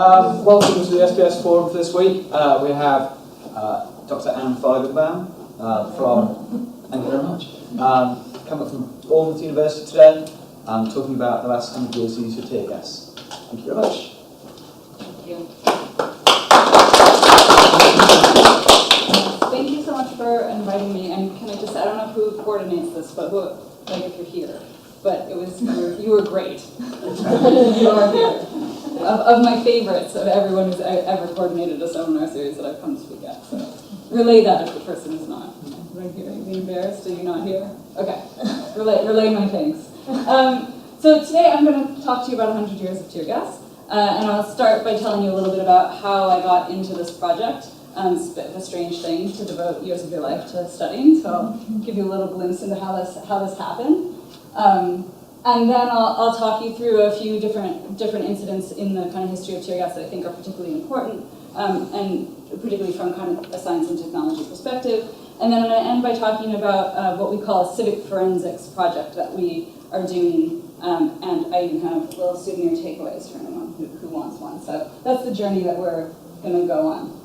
Welcome to the SPS Forum for this week. We have Dr Anna Feigenbaum thank you very much, coming from Bournemouth University today, talking about the last 100 years of use of tear gas. Thank you very much. Thank you. Thank you so much for inviting me. And can I just, I don't know who coordinates this, but who, like if you're here, but it was, you were great. You are here. Of my favorites of everyone who's ever coordinated a seminar series that I've come to speak at. So relay that if the person is not. Right here. Are you embarrassed? Are you not here? Okay. Relay my thanks. So today I'm going to talk to you about 100 years of tear gas. And I'll start by telling you a little bit about how I got into this project. It's a bit of a strange thing to devote years of your life to studying, so I'll give you a little glimpse into how this happened. And then I'll talk you through a few different incidents in the kind of history of tear gas that I think are particularly important, and particularly from kind of a science and technology perspective. And then I'm going to end by talking about what we call a civic forensics project that we are doing, and I even have little souvenir takeaways for anyone who wants one. So that's the journey that we're going to go on.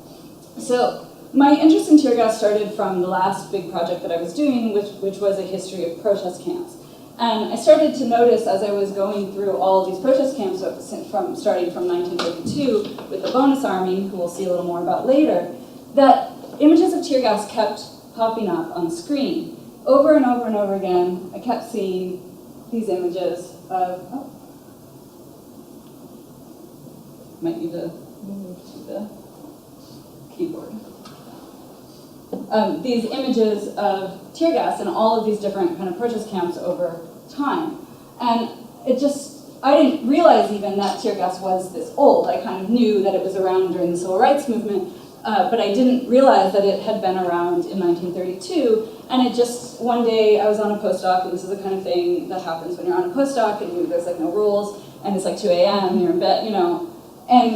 So my interest in tear gas started from the last big project that I was doing, which was a history of protest camps. And I started to notice as I was going through all of these protest camps, starting from 1932 with the Bonus Army, who we'll see a little more about later, that images of tear gas kept popping up on the screen. Over and over and over again, I kept seeing these images of, might need to move to the keyboard. These images of tear gas in all of these different kind of protest camps over time. And I didn't realize even that tear gas was this old. I kind of knew that it was around during the civil rights movement, but I didn't realize that it had been around in 1932. And one day I was on a postdoc, and this is the kind of thing that happens when you're on a postdoc and there's like no rules, and it's like 2 a.m., you're in bed, and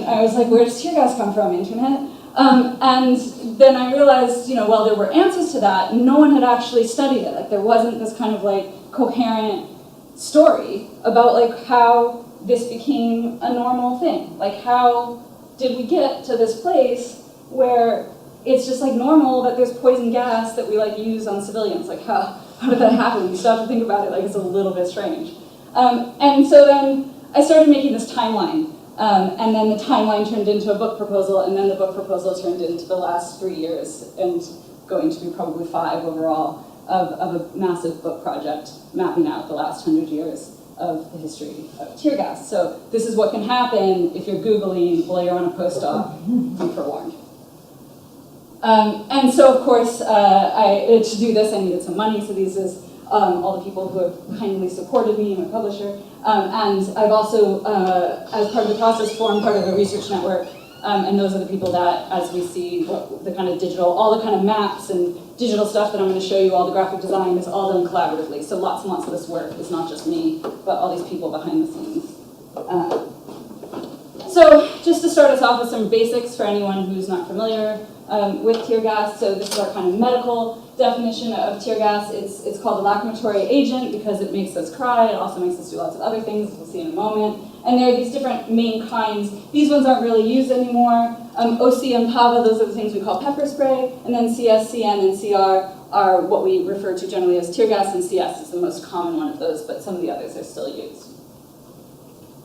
I was like, where does tear gas come from, internet? And then I realized, while there were answers to that, no one had actually studied it. Like there wasn't this kind of like coherent story about like how this became a normal thing. Like how did we get to this place where it's just like normal that there's poison gas that we like use on civilians? Like how did that happen? You start to think about it like it's a little bit strange. And so then I started making this timeline. And then the timeline turned into a book proposal, and then the book proposal turned into the last 3 years, and going to be probably 5 overall, of a massive book project mapping out the last 100 years of the history of tear gas. So this is what can happen if you're Googling while you're on a postdoc, be forewarned. And so, of course, to do this, I needed some money, so these is all the people who have kindly supported me, my publisher. And I've also, as part of the process, formed part of a research network, and those are the people that, as we see, the kind of digital, all the kind of maps and digital stuff that I'm going to show you, all the graphic design is all done collaboratively. So lots and lots of this work is not just me, but all these people behind the scenes. So just to start us off with some basics for anyone who's not familiar with tear gas. So this is our kind of medical definition of tear gas. It's called a lacrimatory agent because it makes us cry. It also makes us do lots of other things, as we'll see in a moment. And there are these different main kinds. These ones aren't really used anymore. OC and PAVA, those are the things we call pepper spray. And then CS, CN, and CR are what we refer to generally as tear gas, and CS is the most common one of those, but some of the others are still used.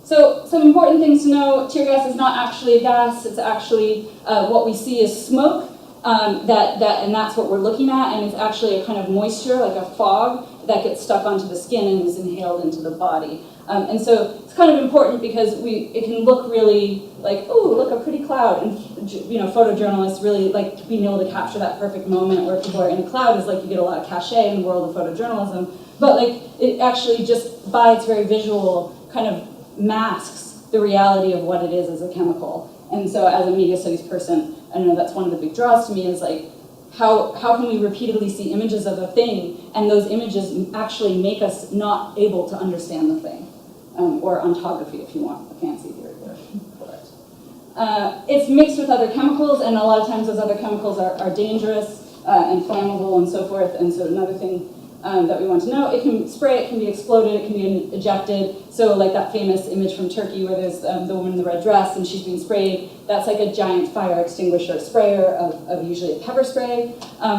So some important things to know: tear gas is not actually a gas. It's actually what we see is smoke, and that's what we're looking at, and it's actually a kind of moisture, like a fog, that gets stuck onto the skin and is inhaled into the body. And so it's kind of important because it can look really like, ooh, look, a pretty cloud, and photojournalists really like being able to capture that perfect moment where people are in a cloud is like you get a lot of cachet in the world of photojournalism, but like it actually just by its very visual kind of masks the reality of what it is as a chemical. And so as a media studies person, I know that's one of the big draws to me is like, how can we repeatedly see images of a thing and those images actually make us not able to understand the thing? Or ontography if you want a fancy word for it. It's mixed with other chemicals, and a lot of times those other chemicals are dangerous and flammable and so forth. And so another thing that we want to know. It can spray, it can be exploded, it can be ejected. So like that famous image from Turkey where there's the woman in the red dress and she's being sprayed, that's like a giant fire extinguisher sprayer of usually a pepper spray.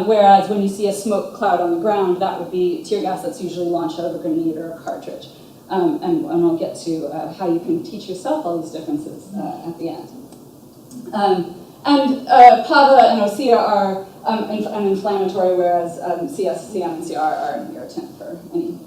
Whereas when you see a smoke cloud on the ground, that would be tear gas that's usually launched out of a grenade or a cartridge. And I'll get to how you can teach yourself all these differences at the end. PAVA and OSEA are an inflammatory, whereas CS, CM, and CR are an irritant for any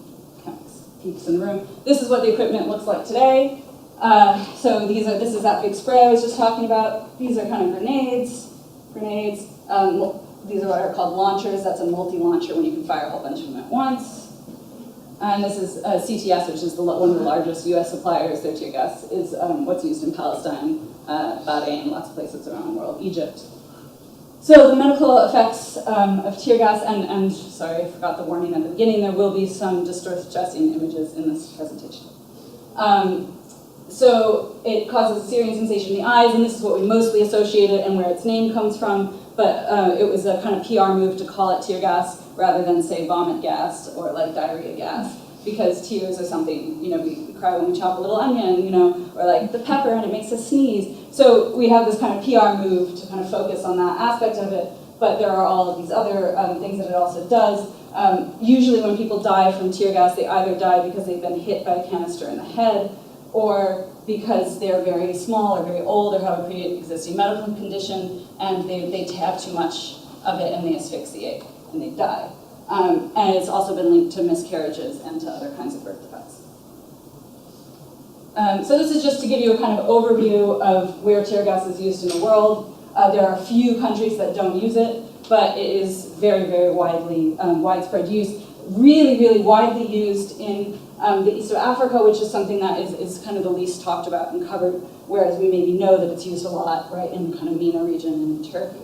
geeks in the room. This is what the equipment looks like today. So this is that big spray I was just talking about. These are kind of grenades. These are what are called launchers. That's a multi-launcher when you can fire a whole bunch of them at once. And this is CTS, which is one of the largest US suppliers. Their tear gas is what's used in Palestine, Bahrain, lots of places around the world, Egypt. So the medical effects of tear gas, and sorry, I forgot the warning at the beginning, there will be some distressing images in this presentation. So it causes a searing sensation in the eyes, and this is what we mostly associate it and where its name comes from, but it was a kind of PR move to call it tear gas rather than say vomit gas or like diarrhea gas, because tears are something, we cry when we chop a little onion, or like the pepper and it makes us sneeze. So we have this kind of PR move to kind of focus on that aspect of it, but there are all of these other things that it also does. Usually when people die from tear gas, they either die because they've been hit by a canister in the head, or because they're very small or very old or have a pre-existing medical condition and they have too much of it and they asphyxiate and they die. And it's also been linked to miscarriages and to other kinds of birth defects. So this is just to give you a kind of overview of where tear gas is used in the world. There are a few countries that don't use it, but it is very, very widespread use. Really, really widely used in the east of Africa, which is something that is kind of the least talked about and covered, whereas we maybe know that it's used a lot, right, in the kind of MENA region in Turkey.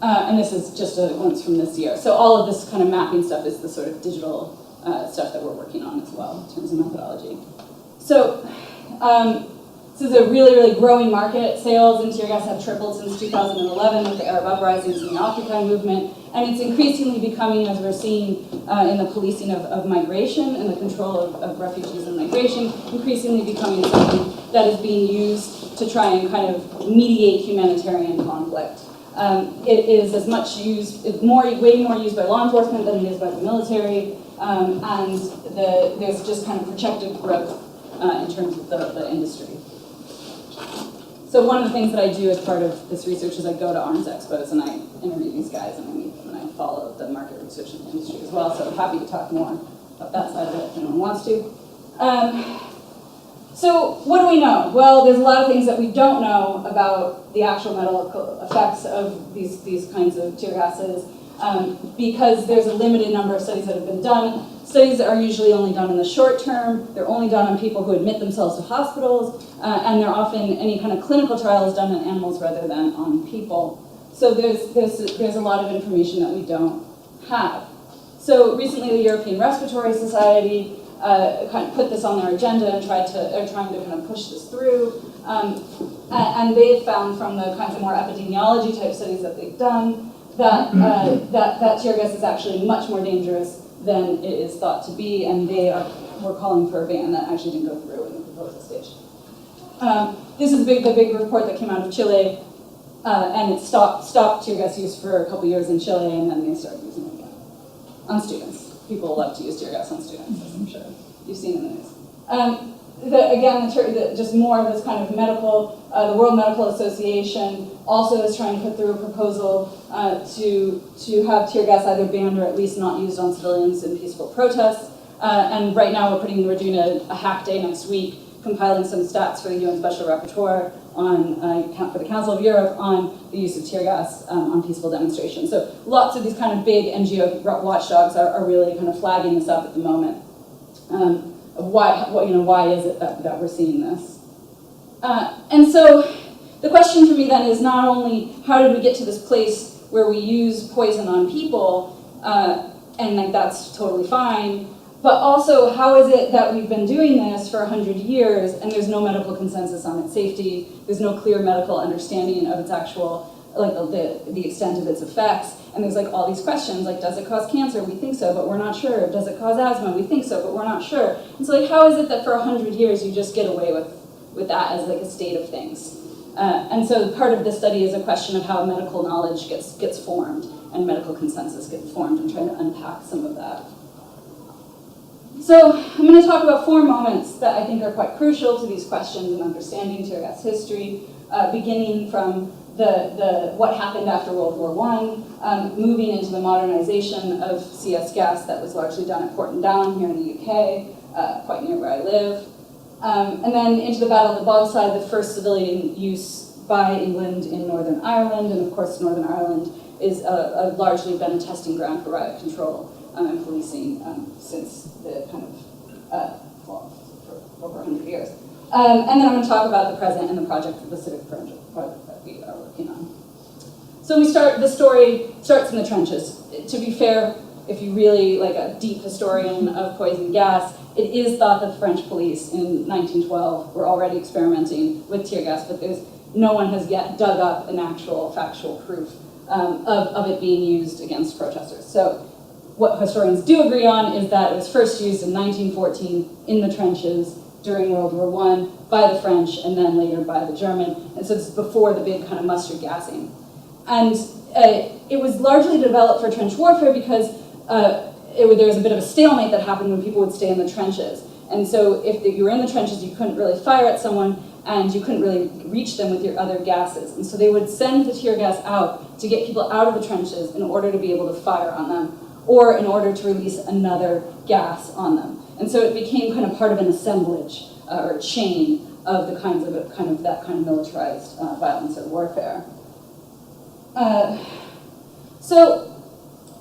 And this is just a glimpse from this year. So all of this kind of mapping stuff is the sort of digital stuff that we're working on as well in terms of methodology. So this is a really, really growing market. Sales in tear gas have tripled since 2011 with the Arab uprisings and the Occupy movement. And it's increasingly becoming, as we're seeing in the policing of migration and the control of refugees and migration, increasingly becoming something that is being used to try and kind of mediate humanitarian conflict. It is as much used, way more used by law enforcement than it is by the military, and there's just kind of projected growth in terms of the industry. So one of the things that I do as part of this research is I go to arms expos and I interview these guys and I meet them and I follow the market research in the industry as well, so I'm happy to talk more about that side of it if anyone wants to. So what do we know? Well, there's a lot of things that we don't know about the actual medical effects of these kinds of tear gases because there's a limited number of studies that have been done. Studies are usually only done in the short term. They're only done on people who admit themselves to hospitals, and they're often, any kind of clinical trial is done on animals rather than on people. So there's a lot of information that we don't have. So recently the European Respiratory Society kind of put this on their agenda and are trying to kind of push this through. And they've found from the kinds of more epidemiology type studies that they've done that that tear gas is actually much more dangerous than it is thought to be, and were calling for a ban that actually didn't go through in the proposal stage. This is the big report that came out of Chile, and it stopped tear gas use for a couple years in Chile, and then they started using it again on students. People love to use tear gas on students, as I'm sure you've seen in the news. Just more of this kind of medical, the World Medical Association also is trying to put through a proposal to have tear gas either banned or at least not used on civilians in peaceful protests. And right now we're doing a hack day next week, compiling some stats for the UN Special Rapporteur for the Council of Europe on the use of tear gas on peaceful demonstrations. So lots of these kind of big NGO watchdogs are really kind of flagging this up at the moment. Why is it that we're seeing this? And so the question for me then is not only how did we get to this place where we use poison on people, and like that's totally fine, but also how is it that we've been doing this for 100 years and there's no medical consensus on its safety, there's no clear medical understanding of its actual like the extent of its effects. And there's like all these questions, like does it cause cancer? We think so, but we're not sure. Does it cause asthma? We think so, but we're not sure. And so like how is it that for 100 years you just get away with that as like a state of things? And so part of this study is a question of how medical knowledge gets formed and medical consensus gets formed, and trying to unpack some of that. So I'm going to talk about 4 moments that I think are quite crucial to these questions and understanding tear gas history, beginning from the what happened after World War I, moving into the modernization of CS gas that was largely done at Porton Down here in the UK, quite near where I live, and then into the Battle of the Bogside, the first civilian use by England in Northern Ireland, and of course Northern Ireland is largely been a testing ground for riot control and policing since the kind of, well, for over 100 years. And then I'm going to talk about the present and the project, the civic project that we are working on. So the story starts in the trenches. To be fair, if you really like a deep historian of poison gas, it is thought that the French police in 1912 were already experimenting with tear gas, but no one has yet dug up an actual factual proof of it being used against protesters. So what historians do agree on is that it was first used in 1914 in the trenches during World War I by the French and then later by the German. And so this is before the big kind of mustard gassing. And it was largely developed for trench warfare because there was a bit of a stalemate that happened when people would stay in the trenches. And so if you were in the trenches, you couldn't really fire at someone and you couldn't really reach them with your other gases. And so they would send the tear gas out to get people out of the trenches in order to be able to fire on them, or in order to release another gas on them. And so it became kind of part of an assemblage or chain of that kind of militarized violence or warfare. So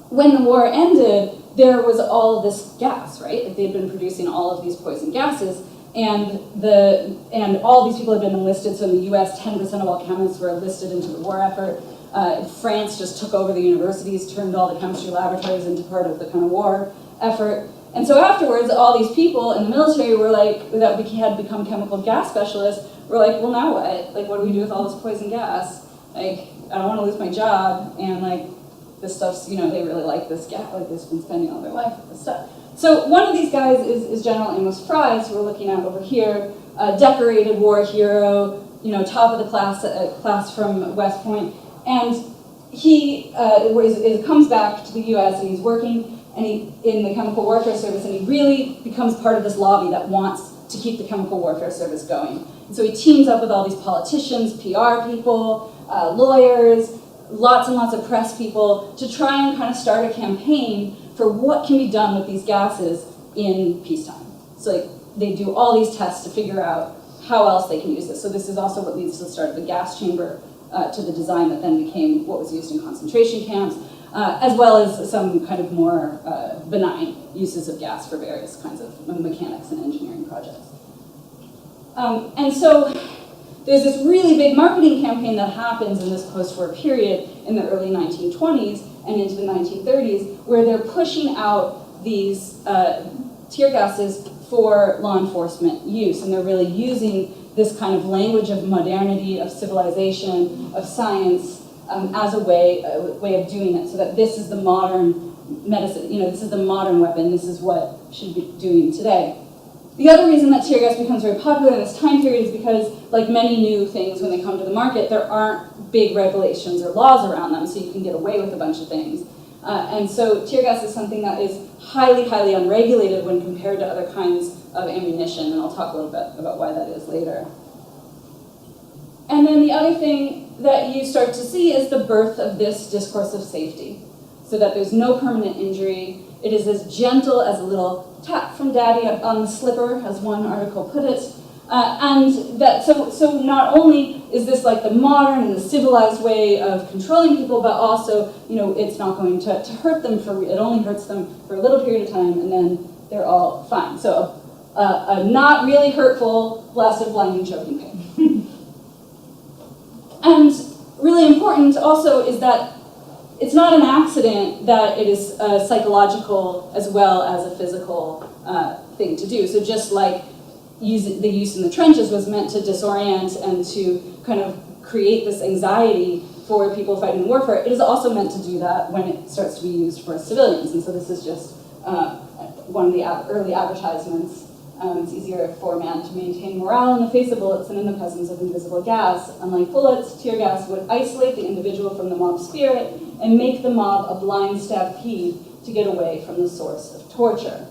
when the war ended, there was all this gas, right? Like they'd been producing all of these poison gases, and all these people had been enlisted. So in the U.S., 10% of all chemists were enlisted into the war effort. France just took over the universities, turned all the chemistry laboratories into part of the kind of war effort. And so afterwards, all these people in the military were like, that had become chemical gas specialists, were like, well, now what? Like, what do we do with all this poison gas? Like, I don't want to lose my job, and like, this stuff's, they really like this gas, like they've been spending all their life with this stuff. So one of these guys is General Amos Fries, who we're looking at over here, a decorated war hero, top of the class from West Point. And he comes back to the U.S. and he's working in the Chemical Warfare Service, and he really becomes part of this lobby that wants to keep the Chemical Warfare Service going. And so he teams up with all these politicians, PR people, lawyers, lots and lots of press people to try and kind of start a campaign for what can be done with these gases in peacetime. So like, they do all these tests to figure out how else they can use this. So this is also what leads to the start of the gas chamber, to the design that then became what was used in concentration camps, as well as some kind of more benign uses of gas for various kinds of mechanics and engineering projects. And so there's this really big marketing campaign that happens in this post-war period in the early 1920s and into the 1930s, where they're pushing out these tear gases for law enforcement use, and they're really using this kind of language of modernity, of civilization, of science, as a way of doing it, so that this is the modern medicine, this is the modern weapon, this is what we should be doing today. The other reason that tear gas becomes very popular in this time period is because, like many new things when they come to the market, there aren't big regulations or laws around them, so you can get away with a bunch of things. And so tear gas is something that is highly, highly unregulated when compared to other kinds of ammunition, and I'll talk a little bit about why that is later. And then the other thing that you start to see is the birth of this discourse of safety, so that there's no permanent injury. It is as gentle as a little tap from daddy on the slipper, as one article put it. And that so not only is this like the modern and the civilized way of controlling people, but also, it's not going to hurt them it only hurts them for a little period of time, and then they're all fine. So a not really hurtful, blasted, blinding, choking pain. And really important also is that it's not an accident that it is psychological as well as a physical thing to do. So just like the use in the trenches was meant to disorient and to kind of create this anxiety for people fighting in warfare, it is also meant to do that when it starts to be used for civilians. And so this is just one of the early advertisements. It's easier for a man to maintain morale in the face of bullets than in the presence of invisible gas. Unlike bullets, tear gas would isolate the individual from the mob spirit and make the mob a blind stampede to get away from the source of torture.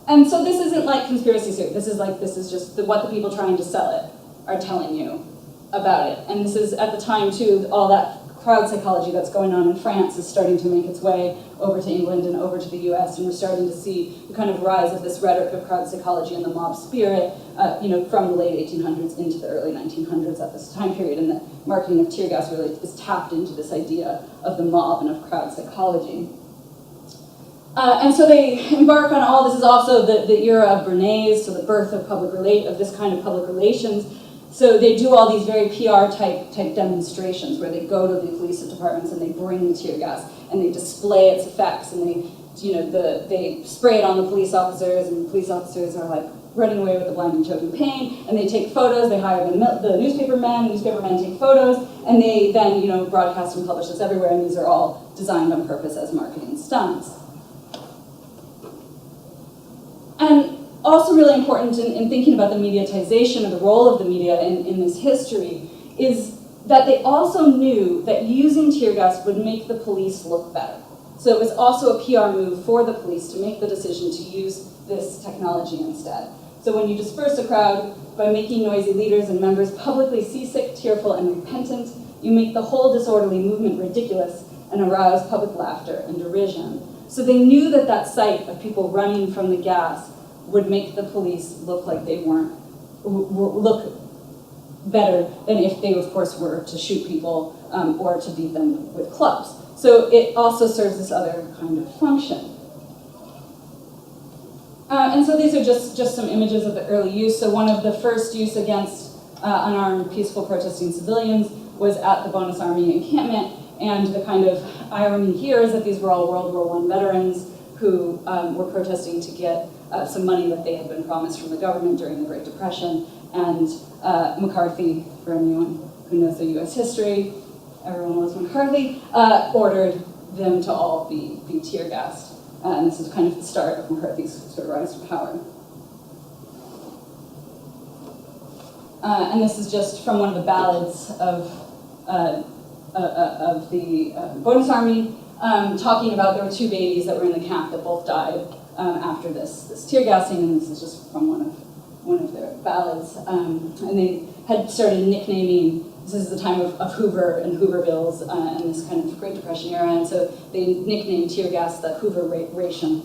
And so this isn't like conspiracy theory. This is just what the people trying to sell it are telling you about it. And this is, at the time too, all that crowd psychology that's going on in France is starting to make its way over to England and over to the US, and we're starting to see the kind of rise of this rhetoric of crowd psychology and the mob spirit, from the late 1800s into the early 1900s at this time period, and the marketing of tear gas really is tapped into this idea of the mob and of crowd psychology. And so they embark on all, this is also the era of Bernays, so the birth of this kind of public relations. So they do all these very PR type demonstrations where they go to the police departments and they bring the tear gas and they display its effects, and they spray it on the police officers, and the police officers are like running away with the blinding choking pain, and they take photos, they hire the newspapermen take photos, and they then broadcast and publish this everywhere, and these are all designed on purpose as marketing stunts. And also really important in thinking about the mediatization of the role of the media in this history is that they also knew that using tear gas would make the police look better. So it was also a PR move for the police to make the decision to use this technology instead. So when you disperse a crowd by making noisy leaders and members publicly seasick, tearful, and repentant, you make the whole disorderly movement ridiculous and arouse public laughter and derision. So they knew that that sight of people running from the gas would make the police look like they look better than if they, of course, were to shoot people or to beat them with clubs. So it also serves this other kind of function. And so these are just some images of the early use. So one of the first use against unarmed, peaceful protesting civilians was at the Bonus Army encampment. And the kind of irony here is that these were all World War I veterans who were protesting to get some money that they had been promised from the government during the Great Depression. And McCarthy, for anyone who knows the US history, everyone loves McCarthy, ordered them to all be tear gassed. And this is kind of the start of McCarthy's sort of rise to power. And this is just from one of the ballads of the Bonus Army, talking about there were two babies that were in the camp that both died after this tear gassing, and this is just from one of their ballads. And they had started nicknaming, this is the time of Hoover and Hoover bills and this kind of Great Depression era, and so they nicknamed tear gas the Hoover ration.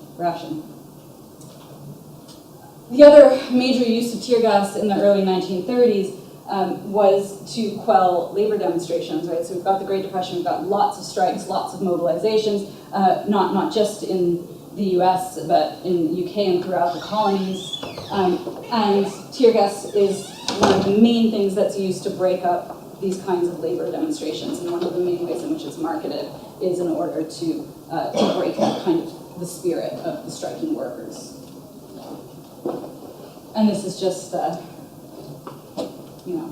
The other major use of tear gas in the early 1930s was to quell labor demonstrations, right? So we've got the Great Depression, we've got lots of strikes, lots of mobilizations, not just in the US, but in the UK and throughout the colonies. And tear gas is one of the main things that's used to break up these kinds of labor demonstrations, and one of the main ways in which it's marketed is in order to break that kind of the spirit of the striking workers. And this is just,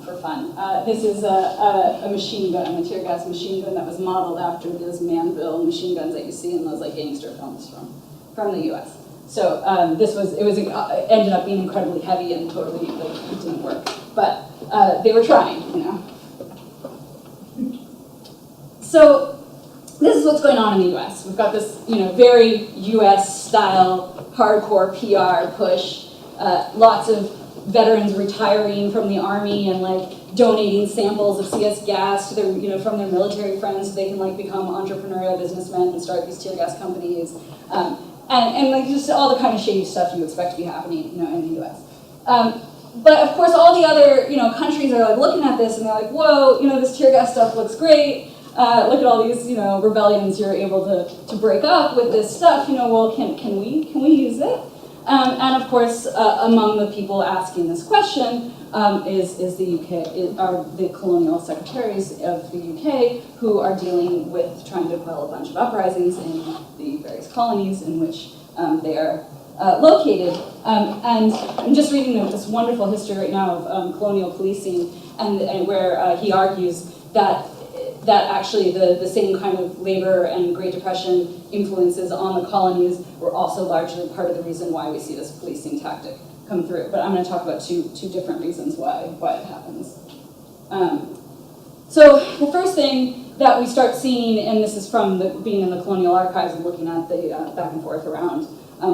for fun. This is a machine gun, a tear gas machine gun that was modeled after those Manville machine guns that you see in those like gangster films from the U.S. So it ended up being incredibly heavy and totally it didn't work, but they were trying, So this is what's going on in the U.S. We've got this, very U.S.-style hardcore PR push. Lots of veterans retiring from the army and donating samples of CS gas to their, from their military friends so they can become entrepreneurial businessmen and start these tear gas companies, and just all the kind of shady stuff you expect to be happening, in the U.S. But of course, all the other, countries are looking at this and they're like, whoa, this tear gas stuff looks great. Look at all these, rebellions you're able to break up with this stuff. Well, can we use it? And of course, among the people asking this question is the UK, are the colonial secretaries of the UK who are dealing with trying to quell a bunch of uprisings in the various colonies in which they are located. And I'm just reading this wonderful history right now of colonial policing, and where he argues that that actually the same kind of labor and Great Depression influences on the colonies were also largely part of the reason why we see this policing tactic come through. But I'm going to talk about two different reasons why it happens. So the first thing that we start seeing, and this is from being in the colonial archives and looking at the back and forth around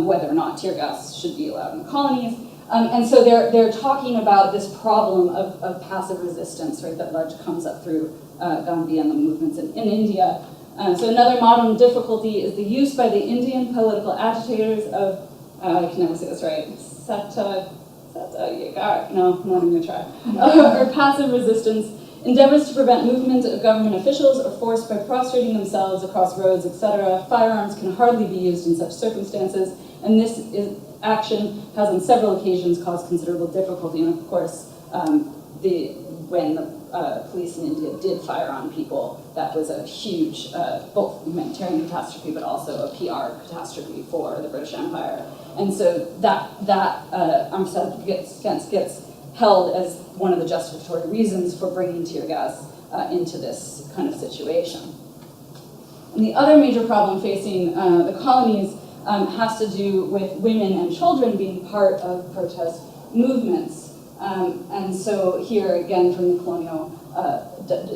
whether or not tear gas should be allowed in the colonies. And so they're talking about this problem of passive resistance, right, that largely comes up through Gandhi and the movements in India. So another modern difficulty is the use by the Indian political agitators of, I can never say this right, no, I'm not even gonna try, or passive resistance, endeavors to prevent movement of government officials or forced by prostrating themselves across roads, etc. Firearms can hardly be used in such circumstances, and this action has on several occasions caused considerable difficulty. And of course, when the police in India did fire on people, that was a huge, both humanitarian catastrophe, but also a PR catastrophe for the British Empire. And so that armed self-defense gets held as one of the justificatory reasons for bringing tear gas into this kind of situation. And the other major problem facing the colonies has to do with women and children being part of protest movements. And so here, again, from the colonial,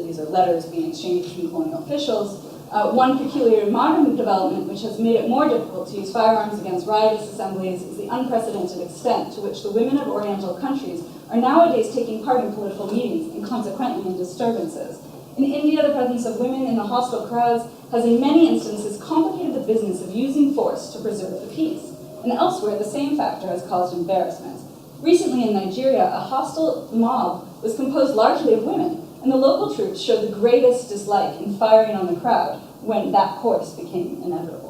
these are letters being exchanged from colonial officials. One peculiar modern development which has made it more difficult to use firearms against riotous assemblies is the unprecedented extent to which the women of Oriental countries are nowadays taking part in political meetings and consequently in disturbances. In India, the presence of women in the hostile crowds has in many instances complicated the business of using force to preserve the peace. And elsewhere, the same factor has caused embarrassment. Recently in Nigeria, a hostile mob was composed largely of women, and the local troops showed the greatest dislike in firing on the crowd when that course became inevitable.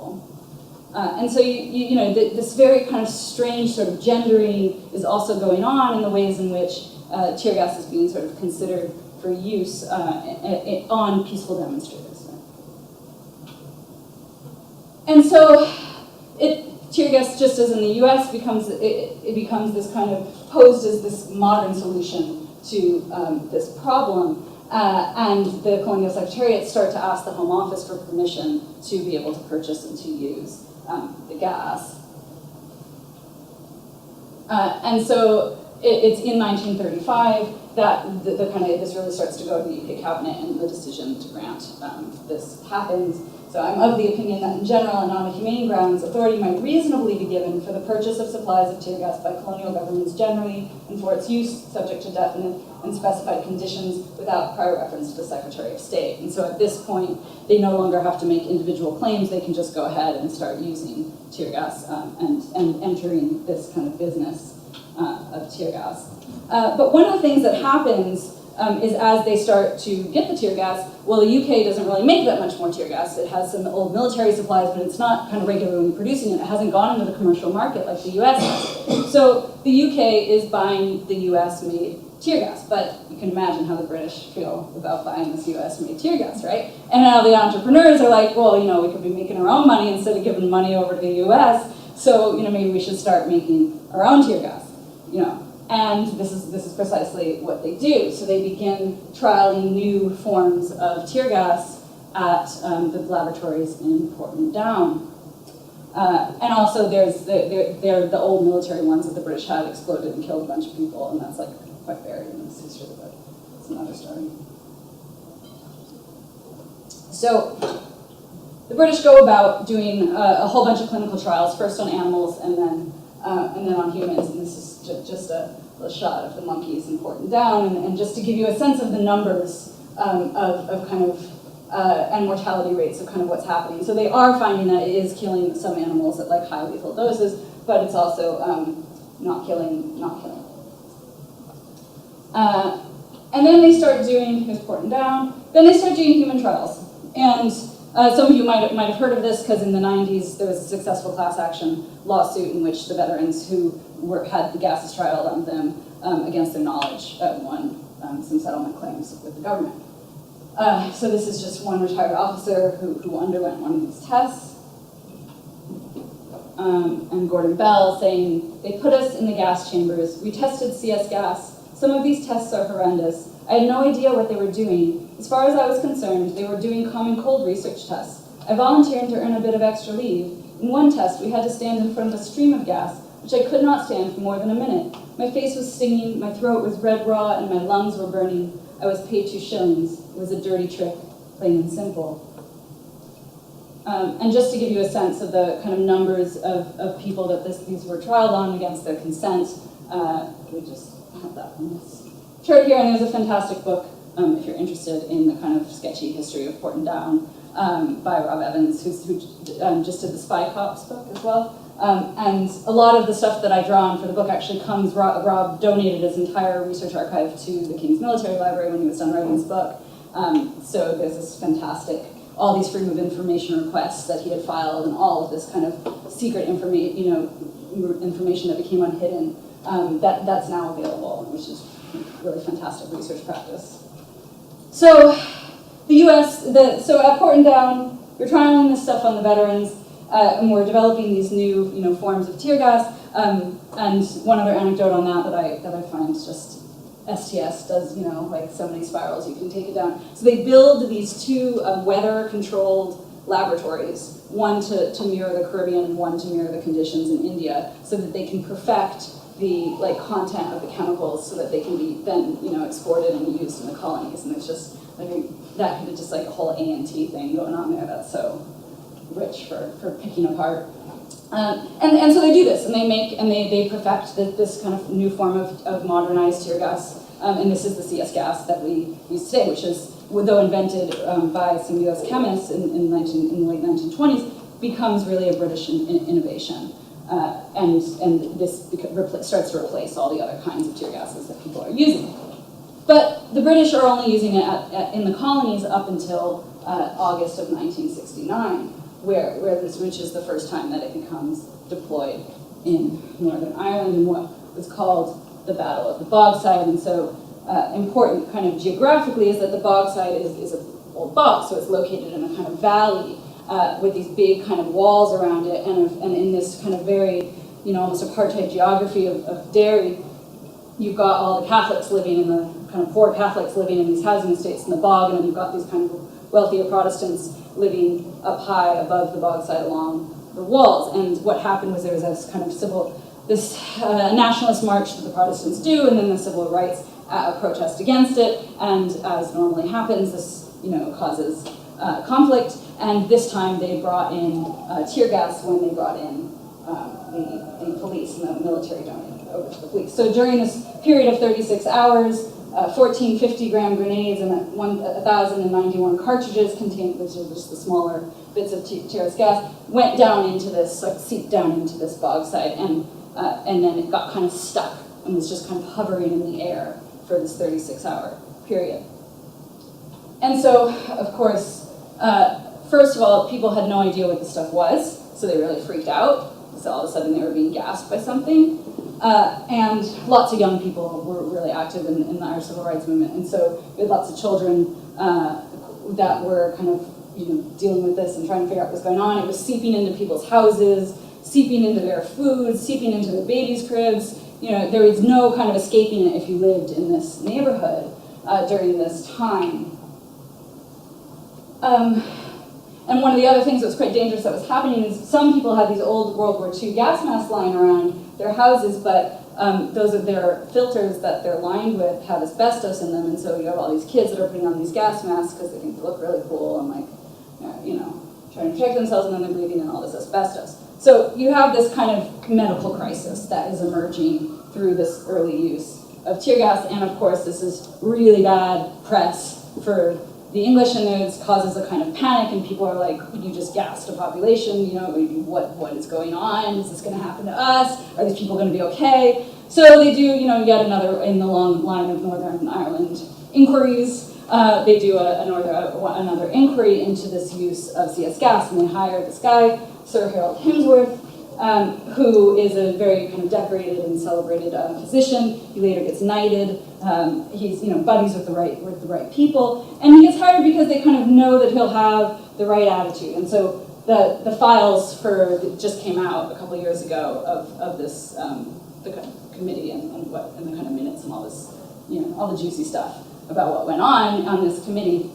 And so, you know, this very kind of strange sort of gendering is also going on in the ways in which tear gas is being sort of considered for use on peaceful demonstrators. And so, tear gas, just as in the U.S., becomes this kind of posed as this modern solution to this problem. And the Colonial Secretariat start to ask the Home Office for permission to be able to purchase and to use the gas. And so it's in 1935 that this really starts to go to the UK Cabinet, and the decision to grant this happens. So I'm of the opinion that in general and on humane grounds, authority might reasonably be given for the purchase of supplies of tear gas by colonial governments generally, and for its use subject to definite and specified conditions without prior reference to the Secretary of State. And so at this point, they no longer have to make individual claims, they can just go ahead and start using tear gas and entering this kind of business of tear gas. But one of the things that happens is as they start to get the tear gas, well, the UK doesn't really make that much more tear gas. It has some old military supplies, but it's not kind of regularly producing it. It hasn't gone into the commercial market like the US has. So the UK is buying the US-made tear gas, but you can imagine how the British feel about buying this US-made tear gas, right? And now the entrepreneurs are like, well, you know, we could be making our own money instead of giving money over to the US, so, you know, maybe we should start making our own tear gas, you know. And this is precisely what they do. So they begin trialing new forms of tear gas at the laboratories in Portland Down. And also there's the old military ones that the British had exploded and killed a bunch of people, and that's like quite buried in this history, but it's another story. So the British go about doing a whole bunch of clinical trials, first on animals and then on humans, and this is just a shot of the monkeys in Portland Down, and just to give you a sense of the numbers of kind of and mortality rates of kind of what's happening. So they are finding that it is killing some animals at like high lethal doses, but it's also not killing. And then they start doing, here's Portland Down, then they start doing human trials. And some of you might have heard of this because in the 90s there was a successful class action lawsuit in which the veterans who had the gases trialed on them against their knowledge won some settlement claims with the government. So this is just one retired officer who underwent one of these tests. And Gordon Bell saying, they put us in the gas chambers, we tested CS gas, Some of these tests are horrendous. I had no idea what they were doing. As far as I was concerned, they were doing common cold research tests. I volunteered to earn a bit of extra leave. In one test, we had to stand in front of a stream of gas, which I could not stand for more than a minute. My face was stinging, my throat was red raw, and my lungs were burning. I was paid 2 shillings. It was a dirty trick, plain and simple. And just to give you a sense of the kind of numbers of people that these were trialed on against their consent, we just have that on this chart here, and there's a fantastic book, if you're interested in the kind of sketchy history of Porton Down, by Rob Evans, who just did the Spy Cops book as well. And a lot of the stuff that I draw on for the book actually comes, Rob donated his entire research archive to the King's Military Library when he was done writing his book. So there's this fantastic, all these freedom of information requests that he had filed, and all of this kind of secret information that became unhidden, that's now available, which is really fantastic research practice. So the US, so at Porton Down, we're trialing this stuff on the veterans, and we're developing these new forms of tear gas. And one other anecdote on that I find just STS does, like so many spirals, you can take it down. So they build these 2 weather-controlled laboratories, one to mirror the Caribbean and one to mirror the conditions in India, so that they can perfect the content of the chemicals, so that they can be then exported and used in the colonies. And it's just that could be just like a whole A&T thing going on there. That's so rich for picking apart. And so they do this, and they perfect this kind of new form of modernized tear gas. And this is the CS gas that we use today, which is, though invented by some US chemists in the late 1920s, becomes really a British innovation. And this starts to replace all the other kinds of tear gases that people are using. But the British are only using it in the colonies up until August of 1969, which is the first time that it becomes deployed in Northern Ireland in what was called the Battle of the Bogside. And so important kind of geographically is that the Bogside is an old bog, so it's located in a kind of valley with these big kind of walls around it, and in this kind of very, almost apartheid geography of Derry, you've got all the Catholics living in the kind of poor Catholics living in these housing estates in the bog, and then you've got these kind of wealthier Protestants living up high above the bogside along the walls. And what happened was there was this kind of nationalist march that the Protestants do, and then the civil rights protest against it. And as normally happens, this causes conflict. And this time they brought in tear gas when they brought in the police, and the military donated over to the police. So during this period of 36 hours, 14 50-gram grenades and 1,091 cartridges contained, which are just the smaller bits of tear gas, went down into this, seeped down into this bogside, and then it got kind of stuck and was just kind of hovering in the air for this 36-hour period. And so, of course, first of all, people had no idea what this stuff was, so they really freaked out. So all of a sudden they were being gassed by something. And lots of young people were really active in the Irish Civil Rights Movement. And so we had lots of children that were kind of dealing with this and trying to figure out what was going on. It was seeping into people's houses, seeping into their food, seeping into their babies' cribs. There was no kind of escaping it if you lived in this neighborhood during this time. And one of the other things that was quite dangerous that was happening is some people had these old World War II gas masks lying around their houses, but those are their filters that they're lined with have asbestos in them, and so you have all these kids that are putting on these gas masks because they think they look really cool and trying to protect themselves, and then they're breathing in all this asbestos. So you have this kind of medical crisis that is emerging through this early use of tear gas, and of course this is really bad press for the English, and it causes a kind of panic, and people are like, you just gassed a population, what is going on? Is this going to happen to us? Are these people going to be okay? So they do, yet another in the long line of Northern Ireland inquiries. They do another inquiry into this use of CS gas, and they hire this guy, Sir Harold Hemsworth, who is a very kind of decorated and celebrated physician. He later gets knighted. He's buddies with the right people, and he gets hired because they kind of know that he'll have the right attitude. And so the files just came out a couple of years ago of this the committee and the kind of minutes and all this all the juicy stuff about what went on this committee.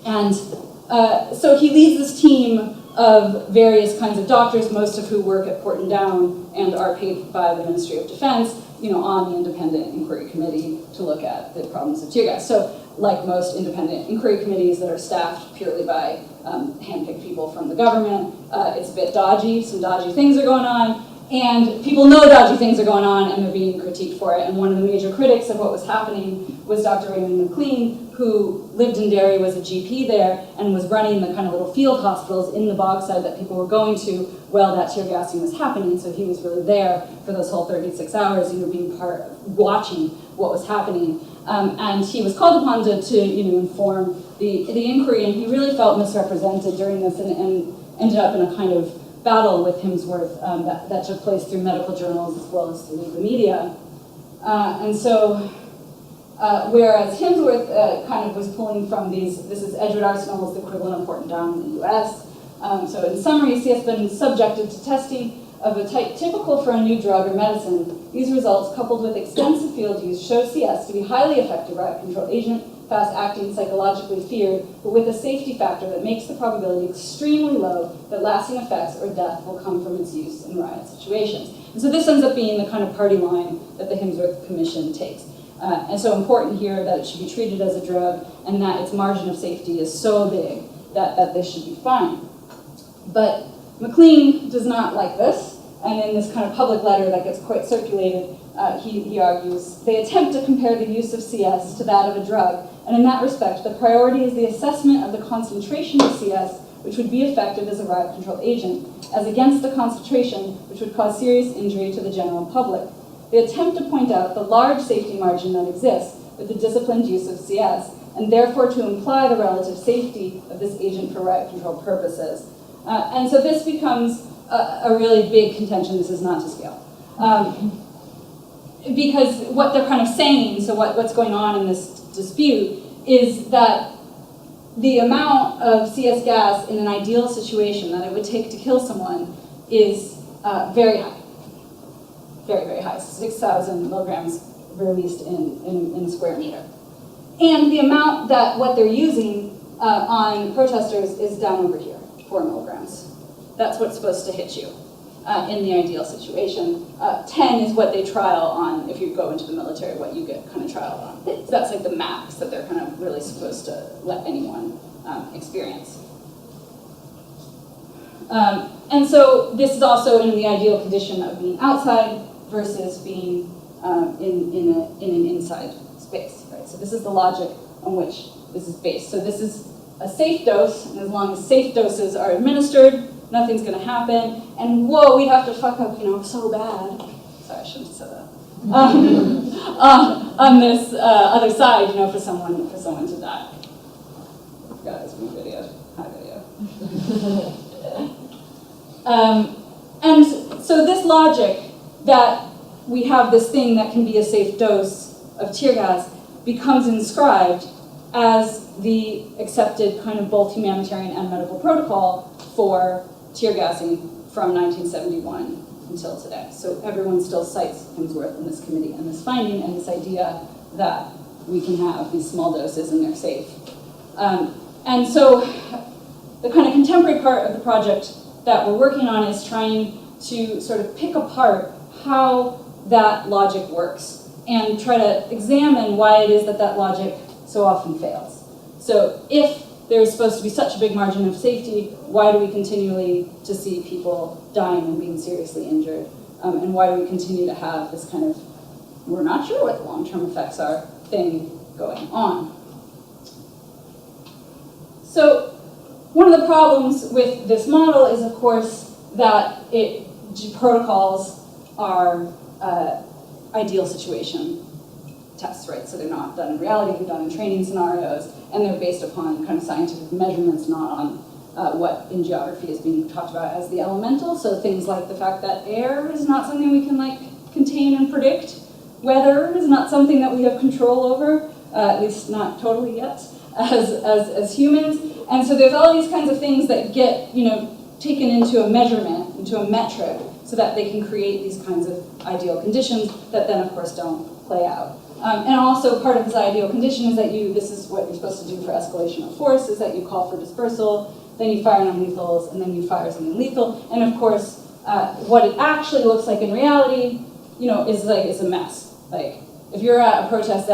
And so he leads this team of various kinds of doctors, most of who work at Porton Down and are paid by the Ministry of Defense, on the independent inquiry committee to look at the problems of tear gas. So like most independent inquiry committees that are staffed purely by hand-picked people from the government, it's a bit dodgy, some dodgy things are going on, and people know dodgy things are going on and they're being critiqued for it. And one of the major critics of what was happening was Dr. Raymond McLean, who lived in Derry, was a GP there, and was running the kind of little field hospitals in the Bogside that people were going to while that tear gassing was happening. So he was really there for those whole 36 hours, being watching what was happening. And he was called upon to inform the inquiry, and he really felt misrepresented during this and ended up in a kind of battle with Hemsworth that took place through medical journals as well as through the media. And so, whereas Hemsworth kind of was pulling from this is Edgewood Arsenal, is the equivalent of Porton Down in the US. So in summary, CS has been subjected to testing of a type typical for a new drug or medicine. These results, coupled with extensive field use, show CS to be highly effective riot control agent, fast-acting, psychologically feared, but with a safety factor that makes the probability extremely low that lasting effects or death will come from its use in riot situations. And so this ends up being the kind of party line that the Hemsworth Commission takes. And so important here that it should be treated as a drug and that its margin of safety is so big that this should be fine. But McLean does not like this, and in this kind of public letter that gets quite circulated, he argues, they attempt to compare the use of CS to that of a drug, and in that respect, the priority is the assessment of the concentration of CS which would be effective as a riot control agent, as against the concentration which would cause serious injury to the general public. They attempt to point out the large safety margin that exists with the disciplined use of CS, and therefore to imply the relative safety of this agent for riot control purposes. And so this becomes a really big contention. This is not to scale. Because what they're kind of saying, so what's going on in this dispute, is that the amount of CS gas in an ideal situation that it would take to kill someone is very high. Very, very high. 6,000 milligrams released in square meter. And the amount that what they're using on protesters is down over here, 4 milligrams. That's what's supposed to hit you in the ideal situation. 10 is what they trial on if you go into the military, what you get kind of trialed on. So that's like the max that they're kind of really supposed to let anyone experience. And so this is also in the ideal condition of being outside versus being in an inside space, right? So this is the logic on which this is based. So this is a safe dose, and as long as safe doses are administered, nothing's going to happen. And whoa, we'd have to fuck up, so bad. Sorry, I shouldn't have said that. On this other side, for someone to die. Guys, my video, hi video. And so this logic that we have this thing that can be a safe dose of tear gas becomes inscribed as the accepted kind of both humanitarian and medical protocol for tear gassing from 1971 until today. So everyone still cites Hemsworth in this committee and this finding and this idea that we can have these small doses and they're safe. And so the kind of contemporary part of the project that we're working on is trying to sort of pick apart how that logic works and try to examine why it is that that logic so often fails. So if there's supposed to be such a big margin of safety, why do we continually to see people dying and being seriously injured? And why do we continue to have this kind of, we're not sure what the long-term effects are, thing going on? So one of the problems with this model is, of course, that protocols are ideal situation tests, right? So they're not done in reality, they're done in training scenarios, and they're based upon kind of scientific measurements, not on what in geography is being talked about as the elemental. So things like the fact that air is not something we can contain and predict. Weather is not something that we have control over, at least not totally yet, as humans. And so there's all these kinds of things that get, taken into a measurement, into a metric, so that they can create these kinds of ideal conditions that then, of course, don't play out. And also part of this ideal condition is that this is what you're supposed to do for escalation of force, is that you call for dispersal, then you fire non-lethals, and then you fire something lethal. And of course, what it actually looks like in reality, is a mess. Like, if you're at a protest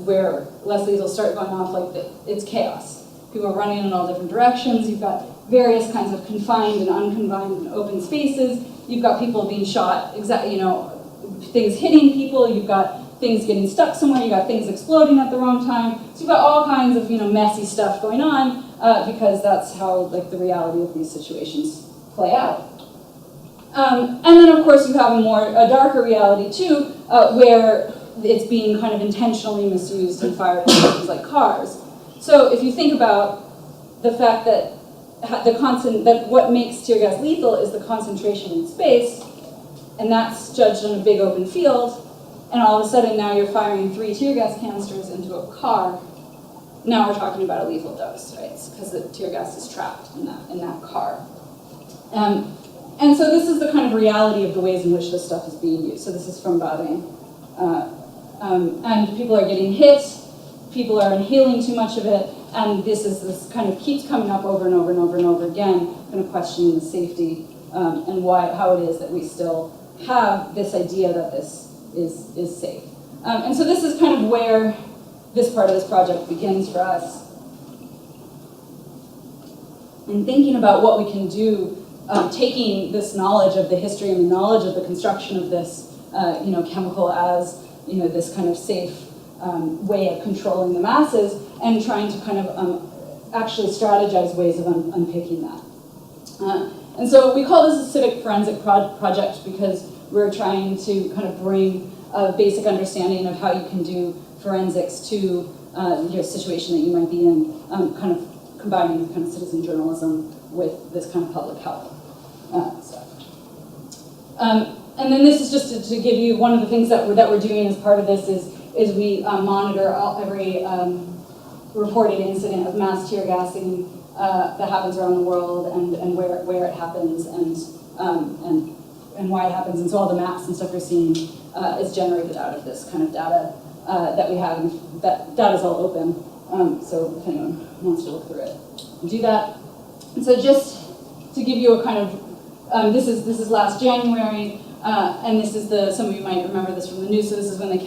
where less lethals start going off, it's chaos. People are running in all different directions. You've got various kinds of confined and unconfined and open spaces. You've got people being shot, things hitting people. You've got things getting stuck somewhere. You've got things exploding at the wrong time. So you've got all kinds of messy stuff going on because that's how the reality of these situations play out. And then of course you have a darker reality too, where it's being kind of intentionally misused and fired at things like cars. So if you think about the fact that what makes tear gas lethal is the concentration in space, and that's judged on a big open field, and all of a sudden now you're firing 3 tear gas canisters into a car, now we're talking about a lethal dose, right? Because the tear gas is trapped in that car. And so this is the kind of reality of the ways in which this stuff is being used. So this is from Bahrain. And people are getting hit, people are inhaling too much of it, and this kind of keeps coming up over and over and over and over again, kind of questioning the safety and how it is that we still have this idea that this is safe. And so this is kind of where this part of this project begins for us. And thinking about what we can do, taking this knowledge of the history and the knowledge of the construction of this chemical as this kind of safe way of controlling the masses, and trying to kind of actually strategize ways of unpicking that. And so we call this a civic forensic project because we're trying to kind of bring a basic understanding of how you can do forensics to your situation that you might be in, kind of combining kind of citizen journalism with this kind of public health stuff. And then this is just to give you one of the things that we're doing as part of this is we monitor every reported incident of mass tear gassing that happens around the world and where it happens and why it happens. And so all the maps and stuff you're seeing is generated out of this kind of data that we have. And that data is all open, so if anyone wants to look through it, do that. And so just to give you a kind of this is last January. And this is some of you might remember this from the news, so this is when the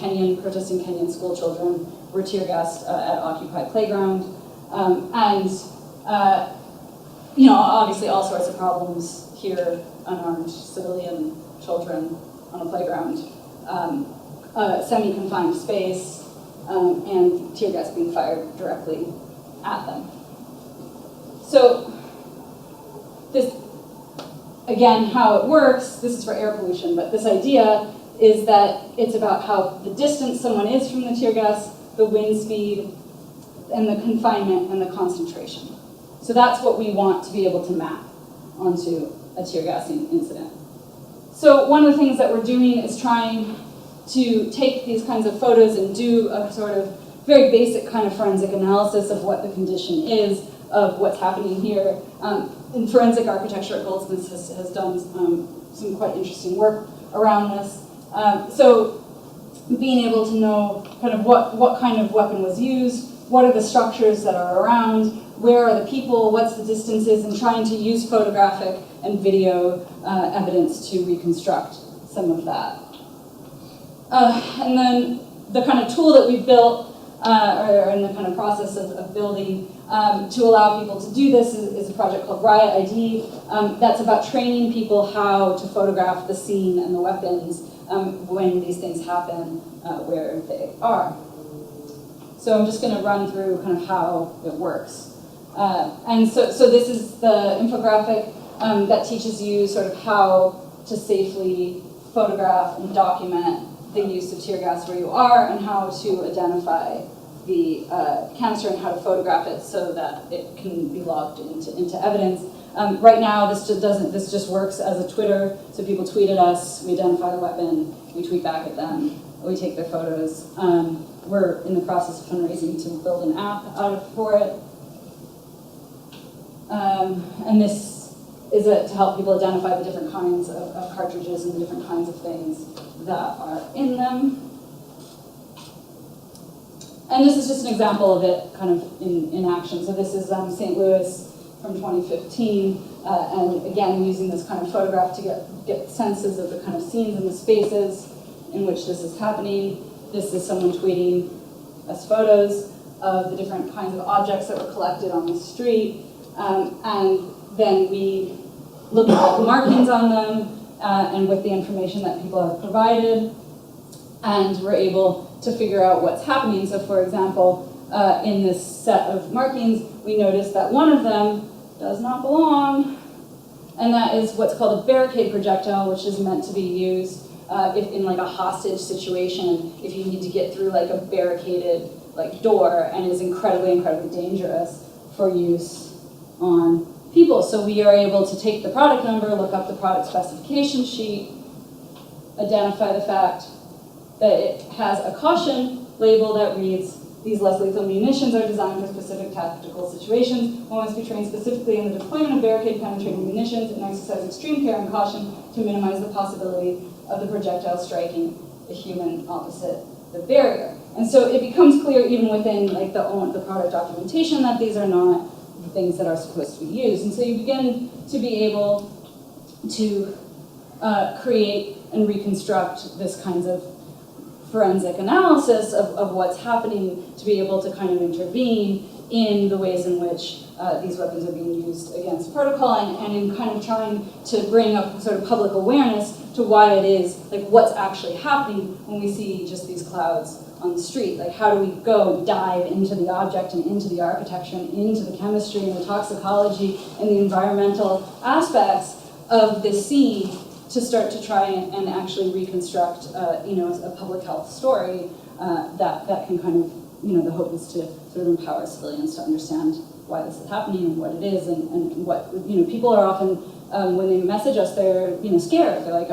protesting Kenyan school children were tear gassed at Occupy Playground. Obviously all sorts of problems here, unarmed civilian children on a playground, semi-confined space, and tear gas being fired directly at them. So this, again, how it works, this is for air pollution, but this idea is that it's about how the distance someone is from the tear gas, the wind speed, and the confinement and the concentration. So that's what we want to be able to map onto a tear gassing incident. So one of the things that we're doing is trying to take these kinds of photos and do a sort of very basic kind of forensic analysis of what the condition is, of what's happening here. In forensic architecture at Goldsmiths has done some quite interesting work around this. So being able to know kind of what kind of weapon was used, what are the structures that are around, where are the people, what's the distances, and trying to use photographic and video evidence to reconstruct some of that. And then the kind of tool that we've built, or in the kind of process of building, to allow people to do this is a project called Riot ID. That's about training people how to photograph the scene and the weapons when these things happen where they are. So I'm just going to run through kind of how it works. And so this is the infographic that teaches you sort of how to safely photograph and document the use of tear gas where you are, and how to identify the canister and how to photograph it so that it can be logged into evidence. Right now, this just works as a Twitter. So people tweet at us, we identify the weapon, we tweet back at them, we take their photos. We're in the process of fundraising to build an app for it. And this is to help people identify the different kinds of cartridges and the different kinds of things that are in them. And this is just an example of it kind of in action. So this is St. Louis from 2015, and again, using this kind of photograph to get senses of the kind of scenes and the spaces in which this is happening. This is someone tweeting us photos of the different kinds of objects that were collected on the street, and then we look at the markings on them and with the information that people have provided, and we're able to figure out what's happening. So for example, in this set of markings, we notice that one of them does not belong, and that is what's called a barricade projectile, which is meant to be used if in like a hostage situation, if you need to get through like a barricaded like door, and is incredibly, incredibly dangerous for use on people. So we are able to take the product number, look up the product specification sheet, identify the fact that it has a caution label that reads, "These less lethal munitions are designed for specific tactical situations. One must be trained specifically in the deployment of barricade-penetrating munitions and exercise extreme care and caution to minimize the possibility of the projectile striking a human opposite the barrier." And so it becomes clear even within like the product documentation that these are not the things that are supposed to be used. And so you begin to be able to create and reconstruct this kinds of forensic analysis of what's happening, to be able to kind of intervene in the ways in which these weapons are being used against protocol, and in kind of trying to bring up sort of public awareness to why it is, like what's actually happening when we see just these clouds on the street. Like how do we go and dive into the object and into the architecture and into the chemistry and the toxicology and the environmental aspects of this scene to start to try and actually reconstruct, a public health story that can kind of, the hope is to sort of empower civilians to understand why this is happening and what it is, and what, people are often, when they message us, they're, scared. They're like,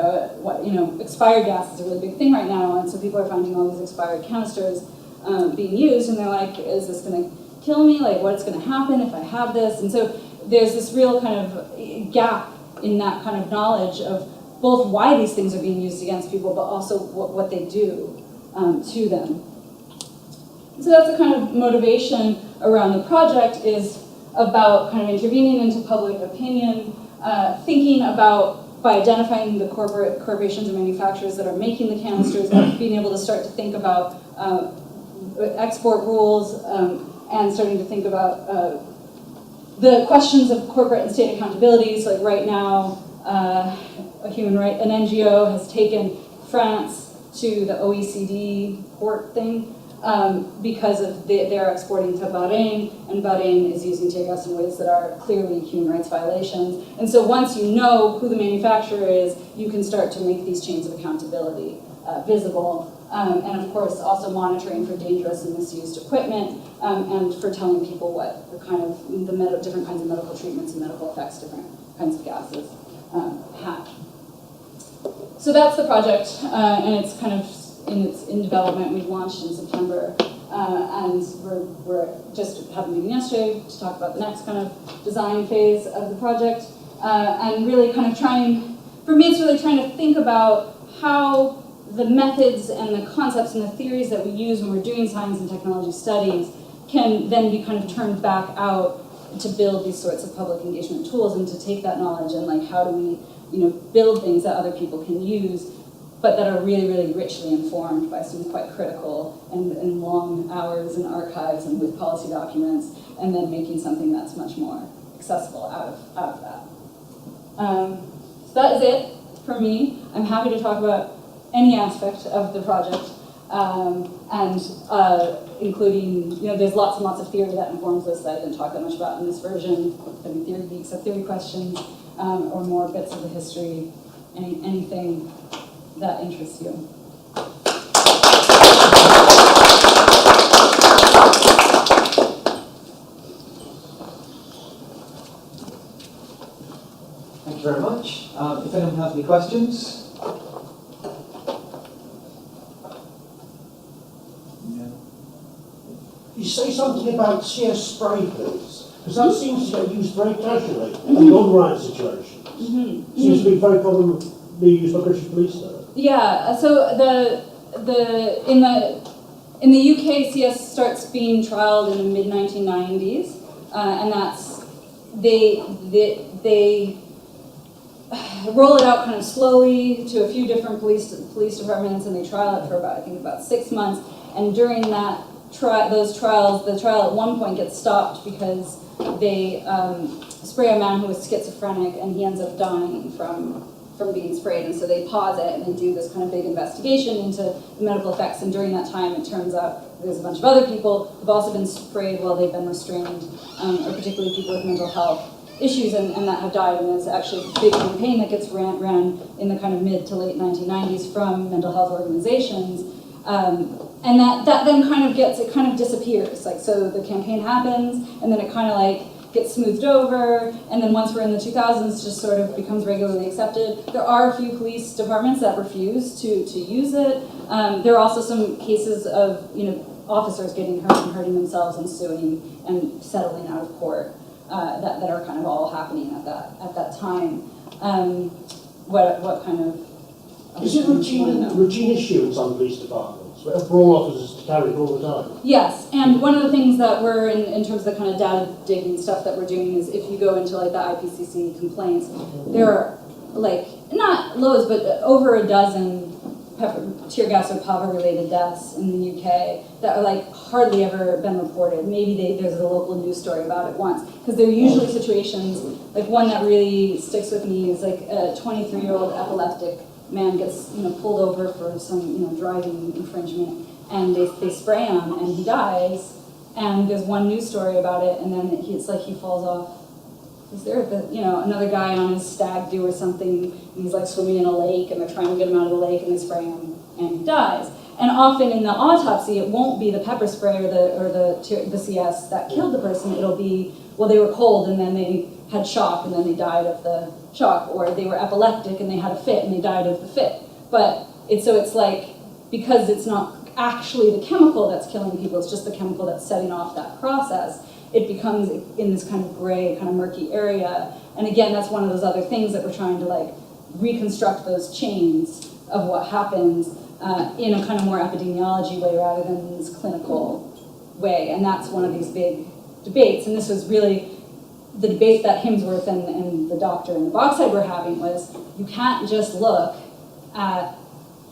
expired gas is a really big thing right now, and so people are finding all these expired canisters being used, and they're like, is this going to kill me? Like, what's going to happen if I have this? And so there's this real kind of gap in that kind of knowledge of both why these things are being used against people, but also what they do to them. So that's the kind of motivation around the project, is about kind of intervening into public opinion, thinking about, by identifying the corporations and manufacturers that are making the canisters, being able to start to think about export rules, and starting to think about the questions of corporate and state accountability. So like right now, an NGO has taken France to the OECD port thing because of they're exporting to Bahrain, and Bahrain is using tear gas in ways that are clearly human rights violations. And so once you know who the manufacturer is, you can start to make these chains of accountability visible. And of course, also monitoring for dangerous and misused equipment, and for telling people what the kind of different kinds of medical treatments and medical effects different kinds of gases have. So that's the project, and it's kind of in development. We've launched in September, and we're just had a meeting yesterday to talk about the next kind of design phase of the project, and really kind of for me, it's really trying to think about how the methods and the concepts and the theories that we use when we're doing science and technology studies can then be kind of turned back out to build these sorts of public engagement tools, and to take that knowledge and like how do we build things that other people can use, but that are really, really richly informed by some quite critical and long hours in archives and with policy documents, and then making something that's much more accessible out of that. So that is it for me. I'm happy to talk about any aspect of the project, and including, there's lots and lots of theory that informs this that I didn't talk that much about in this version. Any theory geeks have theory questions, or more bits of the history, anything that interests you. Thank you very much. If anyone has any questions. You say something about CS spray, please, because that seems to get used very casually in non-riot situations. Seems to be very commonly used by British police, though. Yeah. So in the In the UK, CS starts being trialed in the mid-1990s, and that's, they roll it out kind of slowly to a few different police departments, and they trial it for about, I think, about 6 months. And during that those trials, the trial at one point gets stopped because they spray a man who was schizophrenic, and he ends up dying from being sprayed. And so they pause it, and they do this kind of big investigation into the medical effects. And during that time, it turns out there's a bunch of other people who've also been sprayed while they've been restrained, or particularly people with mental health issues, and that have died. And there's actually a big campaign that gets ran in the kind of mid to late 1990s from mental health organizations. And that then kind of disappears. Like, so the campaign happens, and then it kind of like gets smoothed over, and then once we're in the 2000s, just sort of becomes regularly accepted. There are a few police departments that refuse to use it. There are also some cases of, you know, officers getting hurt and hurting themselves and suing and settling out of court that are kind of all happening at that time. What kind of is it routine issuance on police departments? Brawl officers to carry it all the time? Yes, and one of the things that we're, in terms of the kind of data digging stuff that we're doing, is if you go into like the IPCC complaints, there are like, not loads, but over a dozen tear gas or PAVA related deaths in the UK that are like hardly ever been reported. Maybe there's a local news story about it once, because they're usually situations, like one that really sticks with me is like a 23-year-old epileptic man gets, you know, pulled over for some, you know, driving infringement, and they spray him and he dies, and there's one news story about it, and then it's like he falls off. Is there, you know, another guy on his stag do or something, and he's like swimming in a lake, and they're trying to get him out of the lake, and they spray him, and he dies. And often in the autopsy, it won't be the pepper spray or the CS that killed the person. It'll be, well, they were cold, and then they had shock, and then they died of the shock, or they were epileptic and they had a fit and they died of the fit. But it's like, because it's not actually the chemical that's killing people, it's just the chemical that's setting off that process, it becomes in this kind of gray, kind of murky area. And again, that's one of those other things that we're trying to like reconstruct those chains of what happens in a kind of more epidemiology way rather than this clinical way. And that's one of these big debates. And this was really the debate that Hemsworth and the doctor in the Bogside were having, was you can't just look at,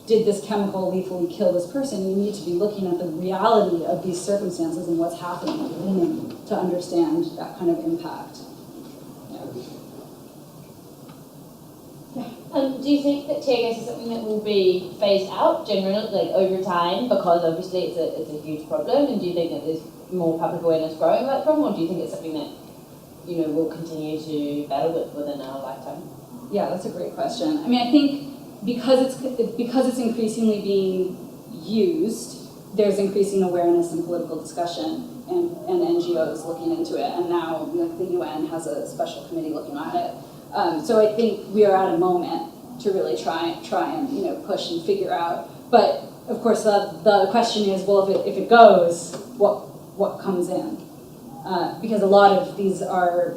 did this chemical lethally kill this person? You need to be looking at the reality of these circumstances and what's happening in them to understand that kind of impact. Do you think that tear gas is something that will be phased out generally, like over time, because obviously it's a huge problem? And do you think that there's more public awareness growing about the problem, or do you think it's something that, you know, we'll continue to battle with within our lifetime? Yeah, that's a great question. I mean, I think because it's increasingly being used, there's increasing awareness and political discussion, and NGOs looking into it, and now like, the UN has a special committee looking at it. So I think we are at a moment to really try and, you know, push and figure out. But of course, the question is, well, if it goes, what comes in? Because a lot of these are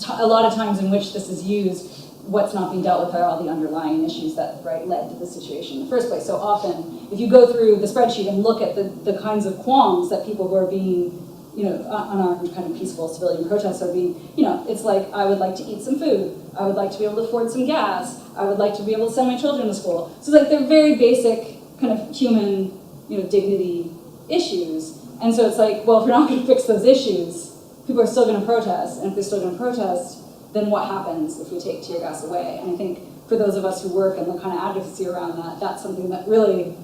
a lot of times in which this is used, what's not being dealt with are all the underlying issues that led to the situation in the first place. So often, if you go through the spreadsheet and look at the kinds of qualms that people who are being, you know, unarmed kind of peaceful civilian protests are being, you know, it's like, I would like to eat some food, I would like to be able to afford some gas, I would like to be able to send my children to school. So like they're very basic kind of human, you know, dignity issues. And so it's like, well, if you're not going to fix those issues, people are still going to protest, and if they're still going to protest, then what happens if we take tear gas away? And I think for those of us who work in the kind of advocacy around that, that's something that really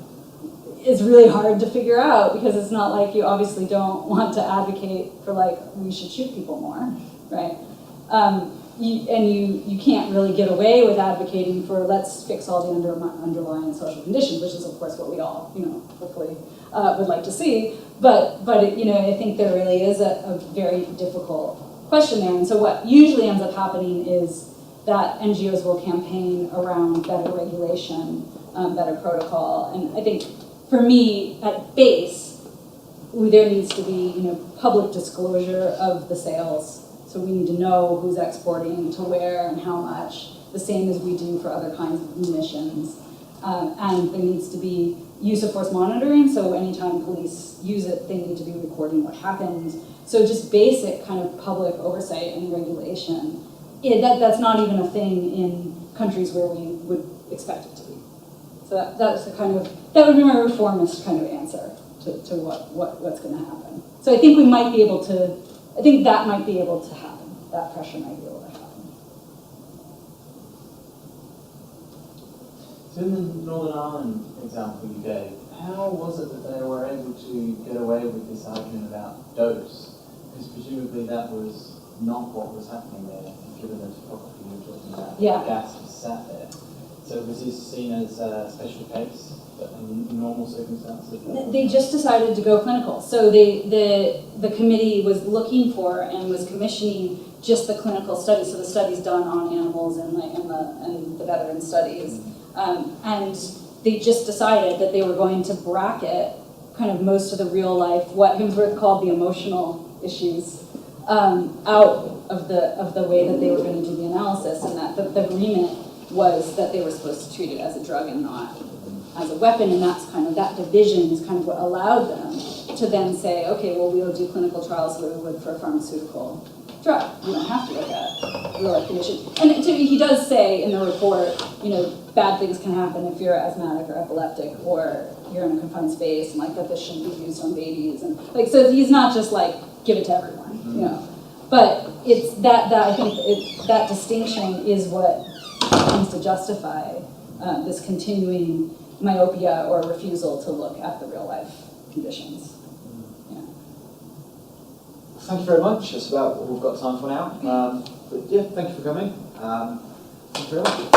is really hard to figure out, because it's not like you obviously don't want to advocate for like, we should shoot people more, right? You can't really get away with advocating for let's fix all the underlying social conditions, which is of course what we all, you know, hopefully would like to see. But you know, I think there really is a very difficult question there. And so what usually ends up happening is that NGOs will campaign around better regulation, better protocol. And I think for me, at base, there needs to be, you know, public disclosure of the sales. So we need to know who's exporting to where and how much, the same as we do for other kinds of munitions. And there needs to be use of force monitoring, so anytime police use it, they need to be recording what happens. So just basic kind of public oversight and regulation. That's not even a thing in countries where we would expect it to be. So that's the kind of, that would be my reformist kind of answer to what's going to happen. So I think we might be able to, I think that might be able to happen. That pressure might be able to happen. So in the Northern Ireland example you gave, how was it that they were able to get away with this argument about dose? Because presumably that was not what was happening there, given the topography you were talking about. Yeah. The gas was sat there. So was this seen as a special case, but in normal circumstances? They just decided to go clinical. So the committee was looking for and was commissioning just the clinical studies, so the studies done on animals and the veteran studies. And they just decided that they were going to bracket kind of most of the real life, what Hemsworth called the emotional issues, out of the way that they were going to do the analysis, and that the agreement was that they were supposed to treat it as a drug and not as a weapon, and that's kind of, that division is kind of what allowed them to then say, okay, well, we'll do clinical trials where we would for a pharmaceutical drug. We don't have to look at real life conditions. And he does say in the report, you know, bad things can happen if you're asthmatic or epileptic or you're in a confined space, and like that this shouldn't be used on babies, and like, so he's not just like give it to everyone, you know. But it's that I think that distinction is what tends to justify this continuing myopia or refusal to look at the real life conditions. Yeah. Thank you very much. That's about what we've got time for now. But yeah, thank you for coming. Thank you very much.